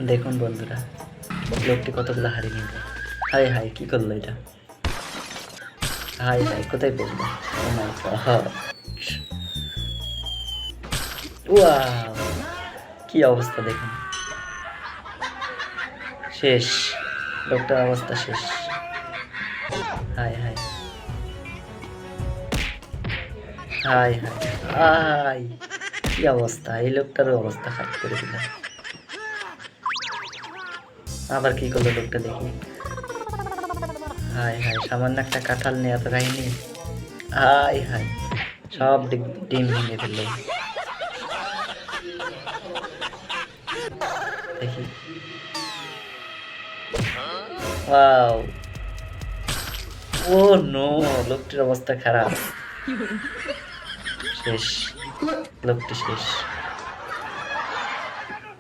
দেখুন বন্ধুরা, লোকটি কতগুলো হাড়ি নিল। হাই হাই, কি করলো এটা? হাই হাই, কোথায় পড়লো? ও মাই গড, ওয়াও, কি অবস্থা দেখুন। শেষ, লোকটার অবস্থা শেষ। High high high high high, কি অবস্থা, এই লোকটারও অবস্থা খারাপ করে দিল। আবার কি করলো লোকটা দেখি। হাই হাই, সামান্য একটা কাঁঠাল নিয়ে এত কাহিনী। হাই হাই, সব ডিম ভেঙে ফেললো। দেখি, ওয়াও, ও নো, লোকটির অবস্থা খারাপ। শেষ, লোকটি শেষ।